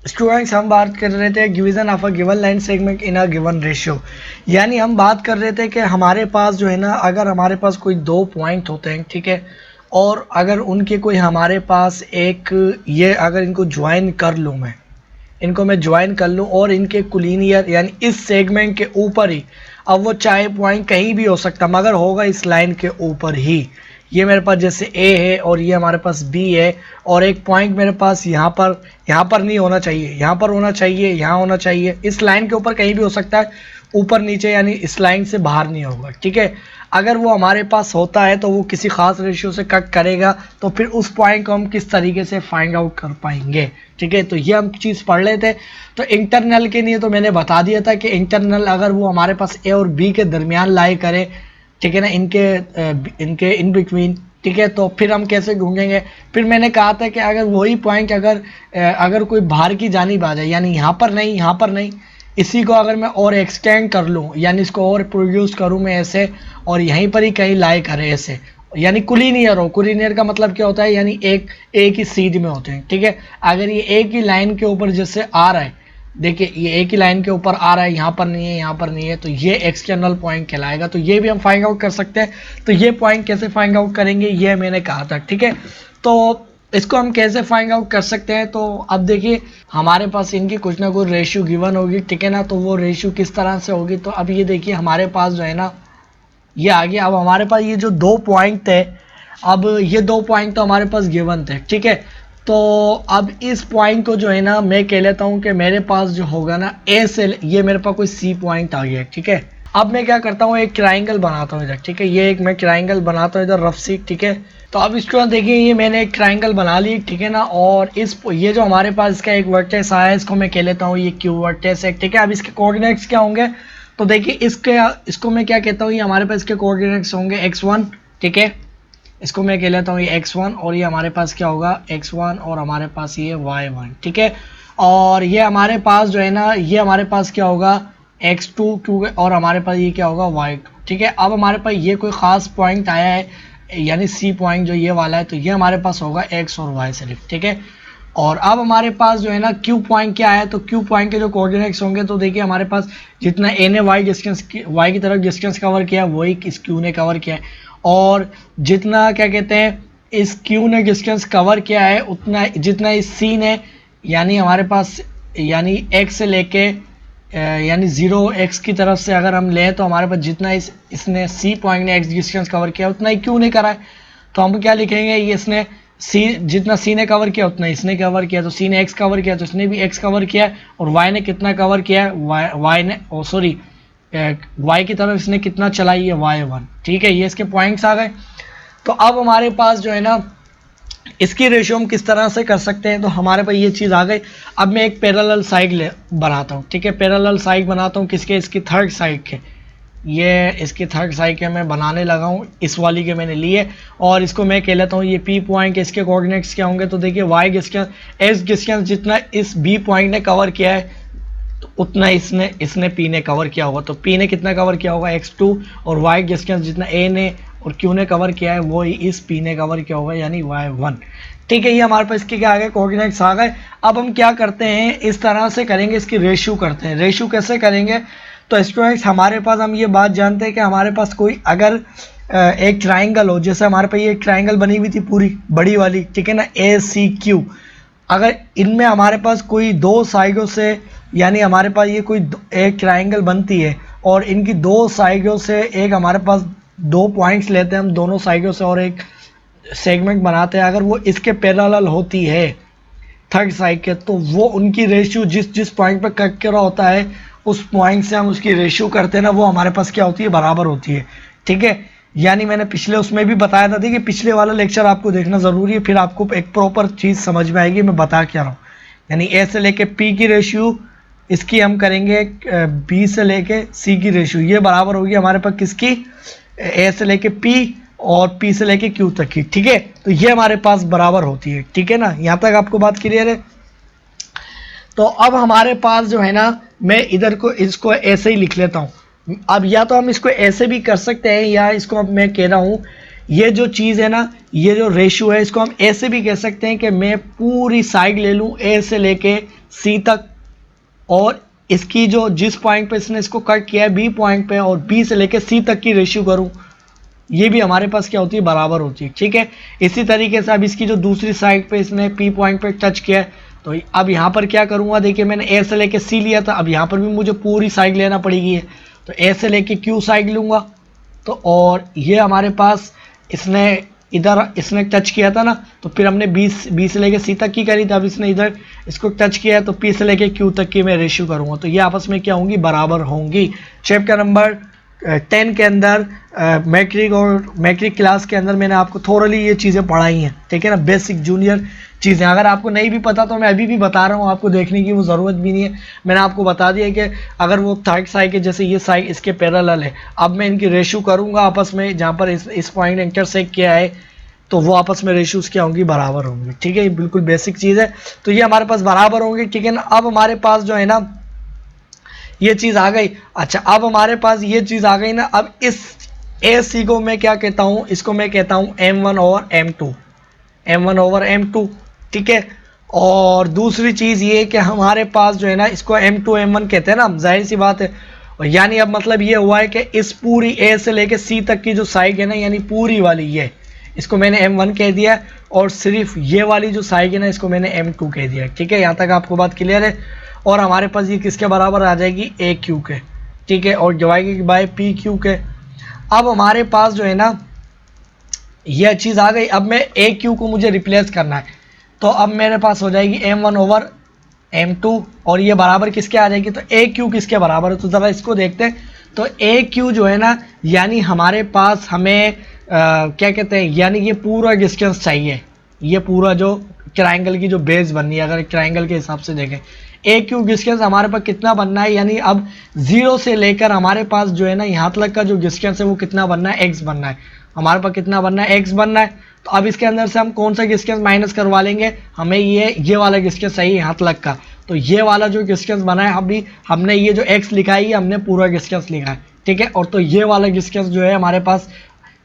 Students हम बात कर रहे थे division of a given line segment in a given ratio. यानी हम बात कर रहे थे कि हमारे पास जो है ना, अगर हमारे पास कोई दो पॉइंट होते हैं, ठीक है, और अगर उनके कोई हमारे पास एक ये अगर इनको ज्वाइन कर लूँ मैं ज्वाइन कर लूँ और इनके कोलिनियर यानी इस सेगमेंट के ऊपर ही, अब वो चाहे पॉइंट कहीं भी हो सकता मगर होगा इस लाइन के ऊपर ही। ये मेरे पास जैसे ए है और ये हमारे पास बी है और एक पॉइंट मेरे पास यहाँ पर नहीं होना चाहिए, यहाँ पर होना चाहिए, यहाँ होना चाहिए, इस लाइन के ऊपर कहीं भी हो सकता है, ऊपर नीचे, यानी इस लाइन से बाहर नहीं होगा, ठीक है। अगर वो हमारे पास होता है तो वो किसी खास रेशियो से कट करेगा, तो फिर उस पॉइंट को हम किस तरीके से फाइंड आउट कर पाएंगे, ठीक है। तो ये हम चीज़ पढ़ लेते। तो इंटरनल के लिए तो मैंने बता दिया था कि इंटरनल अगर वो हमारे पास ए और बी के दरमियान लाई करे, ठीक है ना, इनके इन बिटवीन, ठीक है, तो फिर हम कैसे ढूंढेंगे। फिर मैंने कहा था कि अगर वही पॉइंट अगर कोई बाहर की जानिब आ जाए, यानी यहाँ पर नहीं, इसी को अगर मैं और एक्सटेंड कर लूँ, यानी इसको और प्रोड्यूस करूँ मैं ऐसे, और यहीं पर ही कहीं लाई करे ऐसे, यानी कुलीनियर हो। कुलीनियर का मतलब क्या होता है, यानी एक ही सीध में होते हैं, ठीक है। अगर ये एक ही लाइन के ऊपर जैसे आ रहा है, देखिए ये एक ही लाइन के ऊपर आ रहा है, यहाँ पर नहीं है, यहाँ पर नहीं है, तो ये एक्सटर्नल पॉइंट कहलाएगा। तो ये भी हम फाइंड आउट कर सकते हैं। तो ये पॉइंट कैसे फाइंड आउट करेंगे ये मैंने कहा था, ठीक है। तो इसको हम कैसे फाइंड आउट कर सकते हैं, तो अब देखिए हमारे पास इनकी कुछ ना कुछ रेशियो गिवन होगी, ठीक है ना। तो वो रेशियो किस तरह से होगी, तो अब ये देखिए हमारे पास जो है ना ये आ गया। अब हमारे पास ये जो दो पॉइंट थे, अब ये दो पॉइंट तो हमारे पास गिवन थे, ठीक है। तो अब इस पॉइंट को जो है ना मैं कह लेता हूँ कि मेरे पास जो होगा ना ए से ये मेरे पास कोई सी पॉइंट आ गया, ठीक है। अब मैं क्या करता हूँ, एक ट्राइंगल बनाता हूँ इधर, ठीक है। ये एक मैं ट्राइंगल बनाता हूँ इधर रफ सी, ठीक है। तो अब इसको देखिए ये मैंने एक ट्राइंगल बना ली, ठीक है ना। और ये जो हमारे पास इसका एक वर्टेक्स आया है, इसको मैं कह लेता हूँ ये क्यू वर्टेक्स है, ठीक है। अब इसके कोऑर्डिनेट्स क्या होंगे, तो देखिए इसको मैं क्या कहता हूँ, ये हमारे पास इसके कोऑर्डिनेट्स होंगे x1, ठीक है। इसको मैं कह लेता हूँ ये x1 और ये हमारे पास क्या होगा x1 और हमारे पास ये y1, ठीक है। और ये हमारे पास जो है ना ये हमारे पास क्या होगा x2 और हमारे पास ये क्या होगा y2, ठीक है। अब हमारे पास ये कोई ख़ास पॉइंट आया है, यानी सी पॉइंट जो ये वाला है, तो ये हमारे पास होगा x और y सिर्फ, ठीक है। और अब हमारे पास जो है ना क्यू पॉइंट क्या है, तो क्यू पॉइंट के जो कोऑर्डिनेट्स होंगे, तो देखिए हमारे पास जितना ए ने वाई की तरफ डिस्टेंस कवर किया वही इस क्यू ने कवर किया है, और जितना क्या कहते हैं इस क्यू ने डिस्टेंस कवर किया है उतना जितना इस सी ने, यानी हमारे पास यानी एक्स से लेके यानी 0x की तरफ से अगर हम लें, तो हमारे पास जितना इसने सी पॉइंट ने एक्स डिस्टेंस कवर किया उतना ही क्यू ने करा है। तो हम क्या लिखेंगे, ये इसने सी जितना सी ने कवर किया उतना इसने कवर किया, तो सी ने एक्स कवर किया तो इसने भी एक्स कवर किया है, और वाई ने कितना कवर किया है, वाई ने वाई की तरफ इसने कितना चलाई है, y1, ठीक है। ये इसके पॉइंट्स आ गए। तो अब हमारे पास जो है ना इसकी रेशियो हम किस तरह से कर सकते हैं, तो हमारे पास ये चीज़ आ गई। अब मैं एक पैरेलल साइड बनाता हूँ, ठीक है। पैरेलल साइड बनाता हूँ किसके, इसकी थर्ड साइड के, ये इसकी थर्ड साइड के मैं बनाने लगा हूँ, इस वाली के मैंने लिए, और इसको मैं कह लेता हूँ ये पी पॉइंट। इसके कोऑर्डिनेट्स क्या होंगे, तो देखिए वाई डिस्टेंस एक्स डिस्टेंस जितना इस बी पॉइंट ने कवर किया है तो उतना इसने पी ने कवर किया होगा, तो पी ने कितना कवर किया होगा x2, और वाई डिस्टेंस जितना ए ने और क्यू ने कवर किया है वो ही इस पी ने कवर किया होगा, यानी y1, ठीक है। ये हमारे पास इसके क्या आ गए, कोऑर्डिनेट्स आ गए। अब हम क्या करते हैं, इस तरह से करेंगे, इसकी रेशियो करते हैं। रेशियो कैसे करेंगे, तो स्टूडेंट्स हमारे पास हम ये बात जानते हैं कि हमारे पास कोई अगर एक ट्राइंगल हो, जैसे हमारे पास ये एक ट्राइंगल बनी हुई थी पूरी बड़ी वाली, ठीक है ना, ACQ, अगर इनमें हमारे पास कोई दो साइडों से, यानी हमारे पास ये कोई एक ट्राइंगल बनती है और इनकी दो साइडों से एक हमारे पास दो पॉइंट्स लेते हैं हम दोनों साइडों से और एक सेगमेंट बनाते हैं, अगर वो इसके पैरेलल होती है थर्ड साइड के, तो वो उनकी रेशियो जिस पॉइंट पर कट कर रहा होता है उस पॉइंट से हम उसकी रेशियो करते हैं ना, वो हमारे पास क्या होती है, बराबर होती है, ठीक है। यानी मैंने पिछले उसमें भी बताया था कि पिछले वाला लेक्चर आपको देखना ज़रूरी है, फिर आपको एक प्रॉपर चीज़ समझ में आएगी मैं बता क्या रहा हूँ। यानी ए से लेके पी की रेशियो इसकी हम करेंगे बी से लेके सी की रेशियो, ये बराबर होगी हमारे पास किसकी, ए से लेके पी और पी से लेके क्यू तक की, ठीक है। तो ये हमारे पास बराबर होती है, ठीक है ना। यहाँ तक आपको बात क्लियर है। तो अब हमारे पास जो है ना मैं इधर को इसको ऐसे ही लिख लेता हूँ। अब या तो हम इसको ऐसे भी कर सकते हैं, या इसको अब मैं कह रहा हूँ ये जो चीज़ है ना, ये जो रेशियो है इसको हम ऐसे भी कह सकते हैं कि मैं पूरी साइड ले लूँ ए से लेके सी तक, और इसकी जो जिस पॉइंट पे इसने इसको कट किया है बी पॉइंट पे, और बी से लेके सी तक की रेशियो करूं, ये भी हमारे पास क्या होती है, बराबर होती है। ठीक है, इसी तरीके से अब इसकी जो दूसरी साइड पे इसने पी पॉइंट पे टच किया है, तो अब यहाँ पर क्या करूँगा, देखिए मैंने ए से लेके सी लिया था, अब यहाँ पर भी मुझे पूरी साइड लेना पड़ेगी है, तो ए से लेके क्यू साइड लूँगा। तो और ये हमारे पास इसने इधर इसने टच किया था ना, तो फिर हमने बी से लेके सी तक की करी थी, अब इसने इधर इसको टच किया है, तो पी से लेके क्यू तक की मैं रेशियो करूँगा, तो ये आपस में क्या होंगी, बराबर होंगी। चैप्टर नंबर 10 के अंदर मैट्रिक क्लास के अंदर मैंने आपको थोरली ये चीज़ें पढ़ाई हैं, ठीक है ना, बेसिक जूनियर चीज़ें। अगर आपको नहीं भी पता तो मैं अभी भी बता रहा हूँ, आपको देखने की वो ज़रूरत भी नहीं है। मैंने आपको बता दिया कि अगर वो थर्ड साइड के जैसे ये साइड इसके पैरेलल है, अब मैं इनकी रेशियो करूँगा आपस में, जहाँ पर इस पॉइंट इंटरसेक्ट किया है, तो वो आपस में रेशियोज क्या होंगी, बराबर होंगी। ठीक है, ये बिल्कुल बेसिक चीज़ है, तो ये हमारे पास बराबर होंगे। ठीक है ना, अब हमारे पास जो है ना ये चीज़ आ गई। अच्छा, अब हमारे पास ये चीज़ आ गई ना, अब इस ए सी को मैं क्या कहता हूँ, इसको मैं कहता हूँ M1 over M2, M1 over M2। ठीक है, और दूसरी चीज़ ये कि हमारे पास जो है ना इसको M2 M1 कहते हैं ना, जाहिर सी बात है। और यानी अब मतलब ये हुआ है कि इस पूरी ए से लेके सी तक की जो साइड है ना, यानी पूरी वाली ये, इसको मैंने M1 कह दिया है, और सिर्फ ये वाली जो साइड है ना, इसको मैंने M2 कह दिया है। ठीक है, यहाँ तक आपको बात क्लियर है। और हमारे पास ये किसके बराबर आ जाएगी, ए क्यू के। ठीक है, और डिवाइडेड बाय पी क्यू के। अब हमारे पास जो है ना यह चीज़ आ गई। अब मैं ए क्यू को मुझे रिप्लेस करना है, तो अब मेरे पास हो जाएगी M1 ओवर M2, और ये बराबर किसके आ जाएगी, तो ए क्यू किसके बराबर है, तो ज़रा इसको देखते हैं। तो ए क्यू जो है ना, यानी हमारे पास हमें क्या कहते हैं, यानी ये पूरा डिस्टेंस चाहिए, ये पूरा जो ट्रायंगल की जो बेस बननी है, अगर ट्रायंगल के हिसाब से देखें, ए क्यू डिस्टेंस हमारे पास कितना बनना है, यानी अब 0 से लेकर हमारे पास जो है ना यहाँ तक का जो डिस्टेंस है वो कितना बनना है, एक्स बनना है। हमारे पास कितना बनना है, एक्स बनना है। तो अब इसके अंदर से हम कौन सा डिस्टेंस माइनस करवा लेंगे, हमें ये वाला डिस्टेंस चाहिए यहाँ तक का। तो ये वाला जो डिस्टेंस बना है, अभी हमने ये जो एक्स लिखा है, ये हमने पूरा डिस्टेंस लिखा है। ठीक है, और तो ये वाला डिस्टेंस जो है हमारे पास,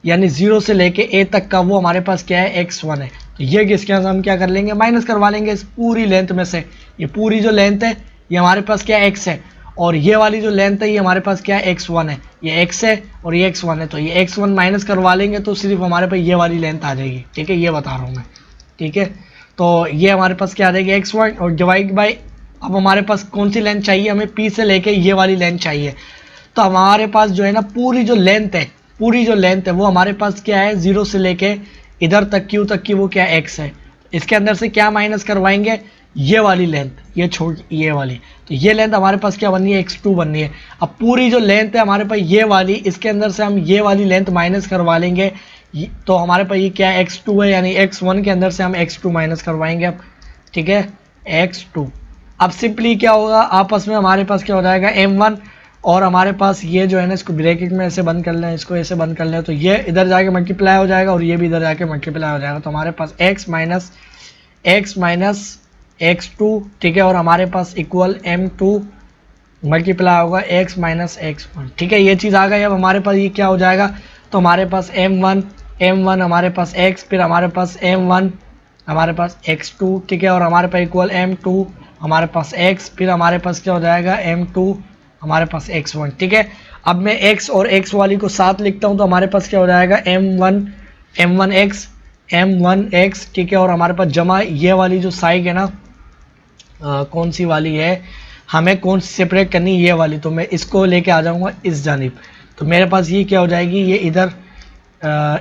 यानी 0 से लेके ए तक का, वो हमारे पास क्या है, x1 है। तो ये डिस्टेंस हम क्या कर लेंगे, माइनस करवा लेंगे इस पूरी लेंथ में से। ये पूरी जो लेंथ है ये हमारे पास क्या है, x है, और ये वाली जो लेंथ है ये हमारे पास क्या है, x1 है। ये x है और ये x1 है, तो ये x1 माइनस करवा लेंगे तो सिर्फ हमारे पास ये वाली लेंथ आ जाएगी। ठीक है, ये बता रहा हूँ मैं। ठीक है, तो ये हमारे पास क्या आ जाएगी, x1, और डिवाइड बाई, अब हमारे पास कौन सी लेंथ चाहिए, हमें p से लेके ये वाली लेंथ चाहिए। तो हमारे पास जो है ना पूरी जो लेंथ है, पूरी जो लेंथ है वो हमारे पास क्या है, 0 से लेके इधर तक क्यू तक की, वो क्या है, x है। इसके अंदर से क्या माइनस करवाएंगे, ये वाली लेंथ, ये छोड़ ये वाली, तो ये लेंथ हमारे पास क्या बननी है, x2 बननी है। अब पूरी जो लेंथ है हमारे पास ये वाली, इसके अंदर से हम ये वाली लेंथ माइनस करवा लेंगे, तो हमारे पास ये क्या है, x2 है, यानी x1 के अंदर से हम x2 माइनस करवाएंगे अब। ठीक है, x2। अब सिंपली क्या होगा, आपस में हमारे पास क्या हो जाएगा, m1, और हमारे पास ये जो है ना, इसको ब्रैकेट में ऐसे बंद कर लें, इसको ऐसे बंद कर लें, तो ये इधर जाके मल्टीप्लाई हो जाएगा और ये भी इधर जाके मल्टीप्लाई हो जाएगा। तो हमारे पास x माइनस x2, ठीक है, और हमारे पास इक्वल m2 मल्टीप्लाई होगा x माइनस x1। ठीक है, ये चीज़ आ गई। अब हमारे पास ये क्या हो जाएगा, तो हमारे पास m1 हमारे पास x, फिर हमारे पास m1 हमारे पास x2, ठीक है, और हमारे पास इक्वल m2 हमारे पास x, फिर हमारे पास क्या हो जाएगा, m2 हमारे पास x1। ठीक है, अब मैं x और x वाली को साथ लिखता हूँ, तो हमारे पास क्या हो जाएगा, m1x, ठीक है, और हमारे पास जमा ये वाली जो साइड है ना, कौन सी वाली है, हमें कौन सी सेपरेट करनी, ये वाली, तो मैं इसको लेके आ जाऊँगा इस जानिब। तो मेरे पास ये क्या हो जाएगी, ये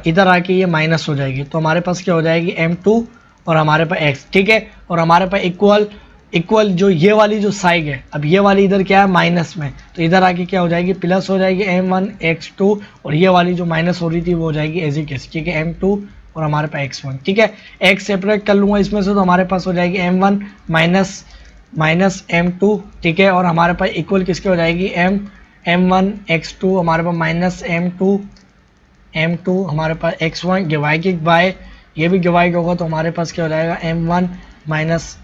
इधर आके ये माइनस हो जाएगी, तो हमारे पास क्या हो जाएगी, m2 और हमारे पास x। ठीक है, और हमारे पास इक्वल जो ये वाली जो साइड है, अब ये वाली इधर क्या है, माइनस में, तो इधर आके क्या हो जाएगी, प्लस हो जाएगी m1x2, और ये वाली जो माइनस हो रही थी वो हो जाएगी एज इट इज। ठीक है, m2 और हमारे पास x1। ठीक है, x सेपरेट कर लूँगा इसमें से, तो हमारे पास हो जाएगी m1 माइनस m2। ठीक है, और हमारे पास इक्वल किसके हो जाएगी, m1x2 हमारे पास माइनस m2 हमारे पास x1 डिवाइडेड बाय, ये भी डिवाइड होगा, तो हमारे पास क्या हो जाएगा, m1 माइनस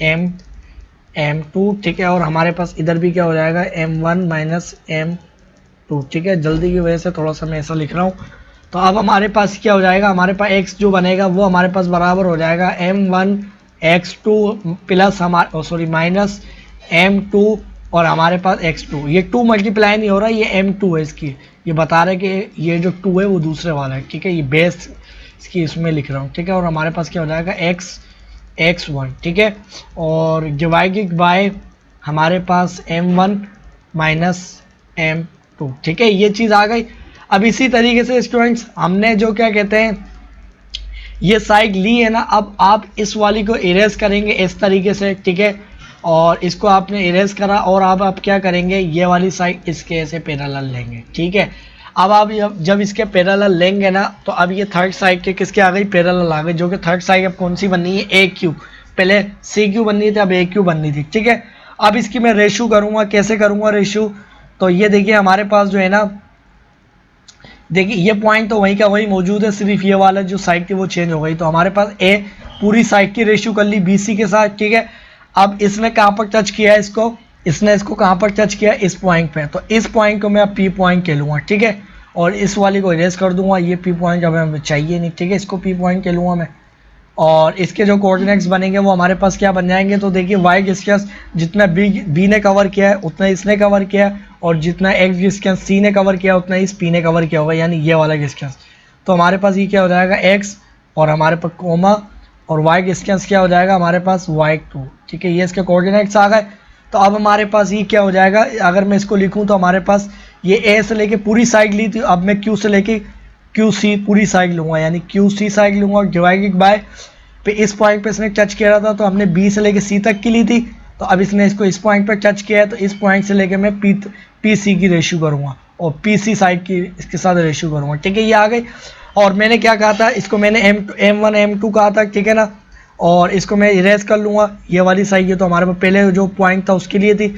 m2। ठीक है, और हमारे पास इधर भी क्या हो जाएगा, m1 माइनस m2। ठीक है, जल्दी की वजह से थोड़ा सा मैं ऐसा लिख रहा हूँ। तो अब हमारे पास क्या हो जाएगा, हमारे पास x जो बनेगा वो हमारे पास बराबर हो जाएगा m1 x2 प्लस हमारे सॉरी माइनस m2 और हमारे पास x2, ये 2 मल्टीप्लाई नहीं हो रहा, ये m2 है इसकी, ये बता रहा है कि ये जो 2 है वो दूसरे वाला है, ठीक है, ये बेस इसकी इसमें लिख रहा हूँ, ठीक है। और हमारे पास क्या हो जाएगा x1, ठीक है, और डिवाइडेड बाय हमारे पास m1 माइनस m2, ठीक है, ये चीज़ आ गई। अब इसी तरीके से स्टूडेंट्स हमने जो क्या कहते हैं ये साइड ली है ना, अब आप इस वाली को इरेज करेंगे इस तरीके से, ठीक है, और इसको आपने इरेज करा और आप क्या करेंगे ये वाली साइड इसके ऐसे पैरेलल लेंगे, ठीक है। अब आप जब इसके पैरेलल लेंगे ना तो अब ये थर्ड साइड के किसके आ गई, पैरेलल आ गई, जो कि थर्ड साइड अब कौन सी बननी है, ए क्यू, पहले सी क्यू बननी थी अब ए क्यू बननी थी, ठीक है। अब इसकी मैं रेशो करूँगा, कैसे करूँगा रेशो, तो ये देखिए हमारे पास जो है ना, देखिए ये पॉइंट तो वहीं का वही मौजूद है, सिर्फ ये वाला जो साइड थी वो चेंज हो गई, तो हमारे पास ए पूरी साइड की रेशियो कर ली बीसी के साथ, ठीक है। अब इसने कहाँ पर टच किया है इसको, इसने इसको कहाँ पर टच किया, इस पॉइंट पे, तो इस पॉइंट को मैं अब पी पॉइंट कह लूँगा, ठीक है, और इस वाली को इरेज कर दूंगा, ये पी पॉइंट अब हमें चाहिए नहीं, ठीक है, इसको पी पॉइंट कह लूँगा मैं। और इसके जो कोऑर्डिनेट्स बनेंगे वो हमारे पास क्या बन जाएंगे, तो देखिए वाई डिस्टेंस जितना बी ने कवर किया है उतना इसने कवर किया है, और जितना एक्स डिस्टेंस सी ने कवर किया उतना इस पी ने कवर किया होगा, यानी ये वाला डिस्टेंस। तो हमारे पास ये क्या हो जाएगा एक्स, और हमारे पास कोमा, और वाई डिस्टेंस क्या हो जाएगा हमारे पास y2, ठीक है, ये इसके कोऑर्डिनेट्स आ गए। तो अब हमारे पास ये क्या हो जाएगा, अगर मैं इसको लिखूँ तो हमारे पास ये ए से लेके पूरी साइड ली थी, अब मैं क्यू से लेके क्यू सी पूरी साइड लूँगा, यानी क्यू सी साइड लूँगा, और डिवाइडेड बाय पे इस पॉइंट पे इसने टच किया था, तो हमने बी से लेके सी तक की ली थी, तो अब इसने इसको इस पॉइंट पे टच किया है, तो इस पॉइंट से लेके मैं पी सी की रेशियो करूँगा और पी सी साइड की इसके साथ रेशियो करूँगा, ठीक है, ये आ गई। और मैंने क्या कहा था, इसको मैंने M1 M2 कहा था, ठीक है ना, और इसको मैं इरेज कर लूँगा, ये वाली साइड, ये तो हमारे पास पहले जो पॉइंट था उसके लिए थी,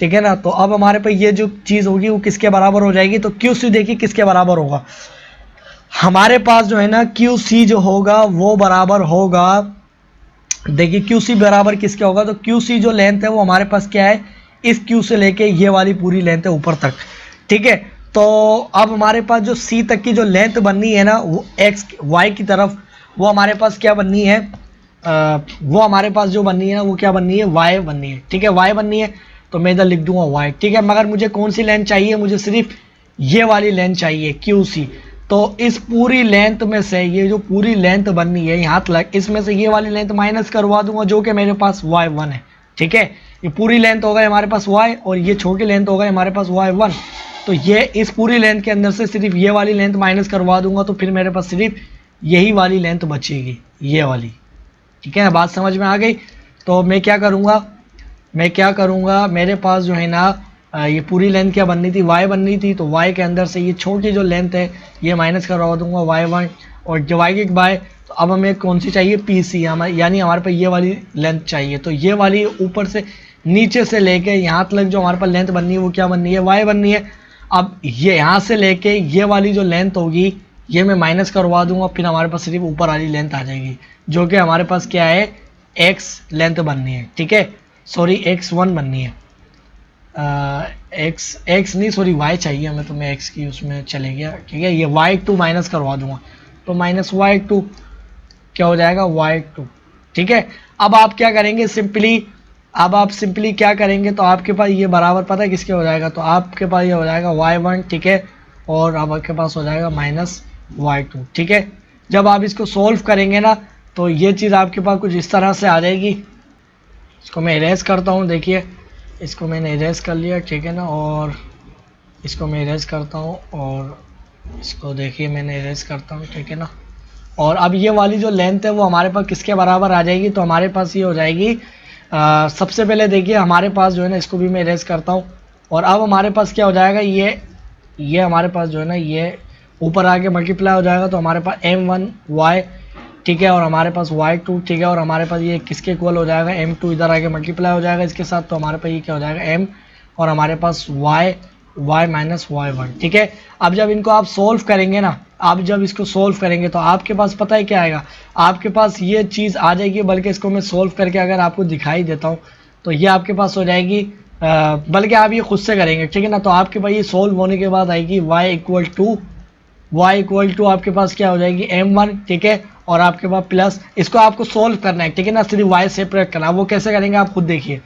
ठीक है ना। तो अब हमारे पास ये जो चीज़ होगी वो किसके बराबर हो जाएगी, तो क्यू सी देखिए किसके बराबर होगा, हमारे पास जो है ना क्यू सी जो होगा वो बराबर होगा, देखिए क्यू सी बराबर किसके होगा, तो क्यू सी जो लेंथ है वो हमारे पास क्या है, इस क्यू से लेके ये वाली पूरी लेंथ है ऊपर तक, ठीक है। तो अब हमारे पास जो सी तक की जो लेंथ बननी है ना वो एक्स वाई की तरफ, वो हमारे पास क्या बननी है, वो हमारे पास जो बननी है ना वो क्या बननी है, वाई बननी है, ठीक है, वाई बननी है, तो मैं इधर लिख दूंगा वाई, ठीक है। मगर मुझे कौन सी लेंथ चाहिए, मुझे सिर्फ ये वाली लेंथ चाहिए क्यू सी, तो इस पूरी लेंथ में से ये जो पूरी लेंथ बननी है यहाँ तक, इसमें से ये वाली लेंथ माइनस करवा दूंगा जो कि मेरे पास y1 है, ठीक है, ये पूरी लेंथ होगा हमारे पास y, और ये छोटी लेंथ होगा हमारे पास y1, तो ये इस पूरी लेंथ के अंदर से सिर्फ ये वाली लेंथ माइनस करवा दूंगा, तो फिर मेरे पास सिर्फ यही वाली लेंथ बचेगी, ये वाली, ठीक है, बात समझ में आ गई। तो मैं क्या करूँगा, मेरे पास जो है ना ये पूरी लेंथ क्या बननी थी, y बननी थी, तो y के अंदर से ये छोटी जो लेंथ है ये माइनस करवा दूंगा y1, और डिवाइडेड बाय, तो अब हमें कौन सी चाहिए, पी सी, यानी हमारे पास ये वाली लेंथ चाहिए, तो ये वाली ऊपर से नीचे से लेके यहाँ तक जो हमारे पास लेंथ बननी है वो क्या बननी है, y बननी है। अब ये यहाँ से लेके ये वाली जो लेंथ होगी ये मैं माइनस करवा दूंगा, फिर हमारे पास सिर्फ ऊपर वाली लेंथ आ जाएगी जो कि हमारे पास क्या है, x लेंथ बननी है, ठीक है, सॉरी x1 बननी है, एक्स नहीं सॉरी y चाहिए हमें, तो मैं x की उसमें चले गया, ठीक है, ये y2 माइनस करवा दूंगा, तो माइनस y2 क्या हो जाएगा, y2, ठीक है। अब आप क्या करेंगे सिंपली, अब आप सिंपली क्या करेंगे, तो आपके पास ये बराबर पता है किसके हो जाएगा, तो आपके पास ये हो जाएगा y1, ठीक है, और अब आपके पास हो जाएगा माइनस y2, ठीक है। जब आप इसको सोल्व करेंगे ना तो ये चीज़ आपके पास कुछ इस तरह से आ जाएगी, इसको मैं इरेज करता हूँ, देखिए इसको मैंने इरेज कर लिया, ठीक है ना, और इसको मैं इरेज करता हूँ, और इसको देखिए मैंने इरेज करता हूँ, ठीक है ना, और अब ये वाली जो लेंथ है वो हमारे पास किसके बराबर आ जाएगी, तो हमारे पास ये हो जाएगी, सबसे पहले देखिए हमारे पास जो है ना, इसको भी मैं इरेज करता हूँ, और अब हमारे पास क्या हो जाएगा, ये हमारे पास जो है ना ये ऊपर आके मल्टीप्लाई हो जाएगा, तो हमारे पास m1y, ठीक है, और हमारे पास y2, ठीक है, और हमारे पास ये किसके इक्वल हो जाएगा, m2 इधर आके मल्टीप्लाई हो जाएगा इसके साथ, तो हमारे पास ये क्या हो जाएगा m, और हमारे पास y माइनस y1, ठीक है। अब जब इनको आप सोल्व करेंगे ना, आप जब इसको सोल्व करेंगे तो आपके पास पता है क्या आएगा, आपके पास ये चीज़ आ जाएगी, बल्कि इसको मैं सोल्व करके अगर आपको दिखाई देता हूँ तो ये आपके पास हो जाएगी, बल्कि आप ये खुद से करेंगे, ठीक है ना, तो आपके पास ये सोल्व होने के बाद आएगी y equal to y equal to आपके पास क्या हो जाएगी m1, ठीक है, और आपके पास प्लस, इसको आपको सोल्व करना है, ठीक है ना, सिर्फ y सेपरेट करना, वो कैसे करेंगे आप खुद देखिए,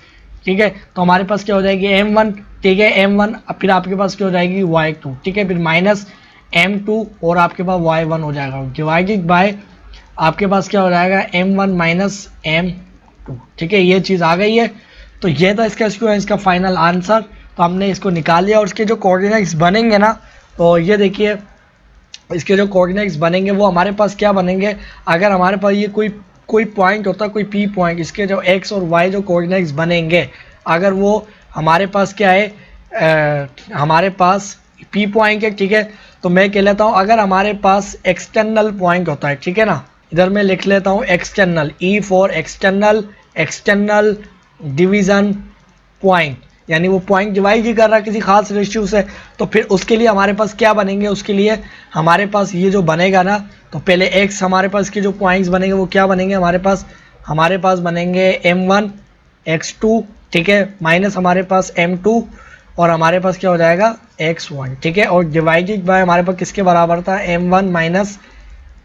ठीक है। तो हमारे पास क्या हो जाएगी m1, ठीक है, m1, फिर आपके पास क्या हो जाएगी y2, ठीक है, फिर माइनस m2 और आपके पास y1 हो जाएगा, डिवाइडेड बाय आपके पास क्या हो जाएगा m1 माइनस m2, ठीक है, ये चीज़ आ गई है। तो ये था इसका स्क्वायर, इसका फाइनल आंसर। तो हमने इसको निकाल लिया और इसके जो कोऑर्डिनेट्स बनेंगे ना, तो ये देखिए इसके जो कोऑर्डिनेट्स बनेंगे वो हमारे पास क्या बनेंगे, अगर हमारे पास ये कोई पॉइंट होता है, कोई पी पॉइंट, इसके जो एक्स और वाई जो कोऑर्डिनेट्स बनेंगे, अगर वो हमारे पास क्या है, हमारे पास पी पॉइंट है, ठीक है, तो मैं कह लेता हूँ अगर हमारे पास एक्सटर्नल पॉइंट होता है, ठीक है ना, इधर मैं लिख लेता हूँ external, E for external, external division point, यानी वो पॉइंट डिवाइड ही कर रहा है किसी खास रेशियो से, तो फिर उसके लिए हमारे पास क्या बनेंगे, उसके लिए हमारे पास ये जो बनेगा ना, तो पहले x हमारे पास के जो पॉइंट्स बनेंगे वो क्या बनेंगे, हमारे पास बनेंगे m1 x2, ठीक है, माइनस हमारे पास m2 और हमारे पास क्या हो जाएगा x1, ठीक है, और डिवाइडेड बाय हमारे पास किसके बराबर था m1 माइनस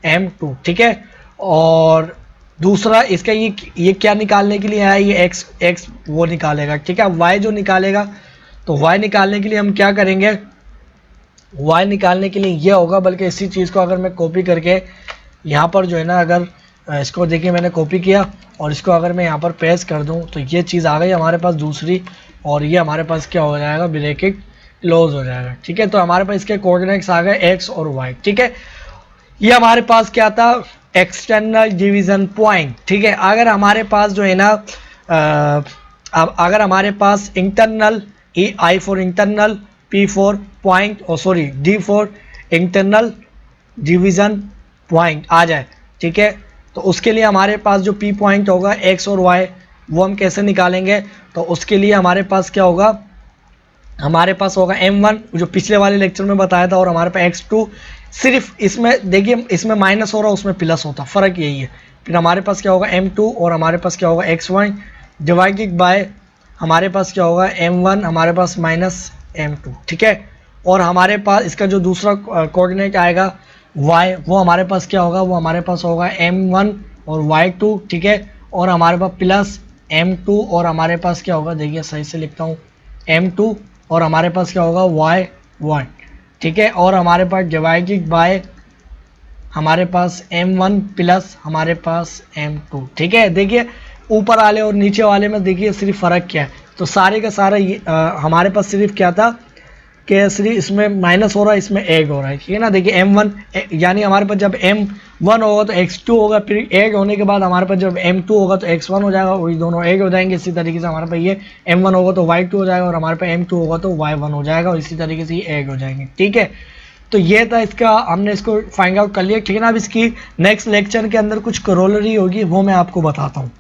m2, ठीक है। और दूसरा इसका ये क्या निकालने के लिए है, ये x वो निकालेगा, ठीक है। y जो निकालेगा, तो y निकालने के लिए हम क्या करेंगे, y निकालने के लिए ये होगा, बल्कि इसी चीज़ को अगर मैं कॉपी करके यहाँ पर जो है ना, अगर इसको देखिए मैंने कॉपी किया और इसको अगर मैं यहाँ पर पेस्ट कर दूँ तो ये चीज़ आ गई हमारे पास दूसरी, और ये हमारे पास क्या हो जाएगा, ब्रैकेट क्लोज हो जाएगा, ठीक है। तो हमारे पास इसके कोऑर्डिनेट्स आ गए x और y, ठीक है। ये हमारे पास क्या था, एक्सटर्नल डिवीजन पॉइंट, ठीक है। अगर हमारे पास जो है ना, अगर हमारे पास internal, I for internal, P for point, और sorry D for internal division point आ जाए, ठीक है, तो उसके लिए हमारे पास जो पी पॉइंट होगा एक्स और वाई, वो हम कैसे निकालेंगे, तो उसके लिए हमारे पास क्या होगा, हमारे पास होगा m1 जो पिछले वाले लेक्चर में बताया था, और हमारे पास x2, सिर्फ इसमें देखिए इसमें माइनस हो रहा है उसमें प्लस होता, फ़र्क यही है। फिर हमारे पास क्या होगा m2 और हमारे पास क्या होगा x1 डिवाइडेड बाय हमारे पास क्या होगा m1 हमारे पास माइनस m2, ठीक है। और हमारे पास इसका जो दूसरा कोऑर्डिनेट आएगा y, वो हमारे पास क्या होगा, वो हमारे पास होगा m1 और y2, ठीक है, और हमारे पास प्लस m2 और हमारे पास क्या होगा, देखिए सही से लिखता हूँ m2 और हमारे पास क्या होगा y1, ठीक है, और हमारे पास डिवाइडेड बाय हमारे पास m1 प्लस हमारे पास m2, ठीक है। देखिए ऊपर वाले और नीचे वाले में देखिए सिर्फ फ़र्क क्या है, तो सारे का सारा हमारे पास सिर्फ क्या था कि सिर्फ इसमें माइनस हो रहा है, इसमें एग हो रहा है, ठीक है ना। देखिए m1 यानी हमारे पास जब m1 होगा तो x2 होगा, फिर एग होने के बाद हमारे पास जब m2 होगा तो x1 हो जाएगा, वही दोनों एग हो जाएंगे। इसी तरीके से हमारे पास ये m1 होगा तो y2 हो जाएगा और हमारे पास m2 होगा तो y1 हो जाएगा, और इसी तरीके से ये एग हो जाएंगे, ठीक है। तो ये था इसका, हमने इसको फाइंड आउट कर लिया, ठीक है ना। अब इसकी नेक्स्ट लेक्चर के अंदर कुछ करोलरी होगी, वो मैं आपको बताता हूँ।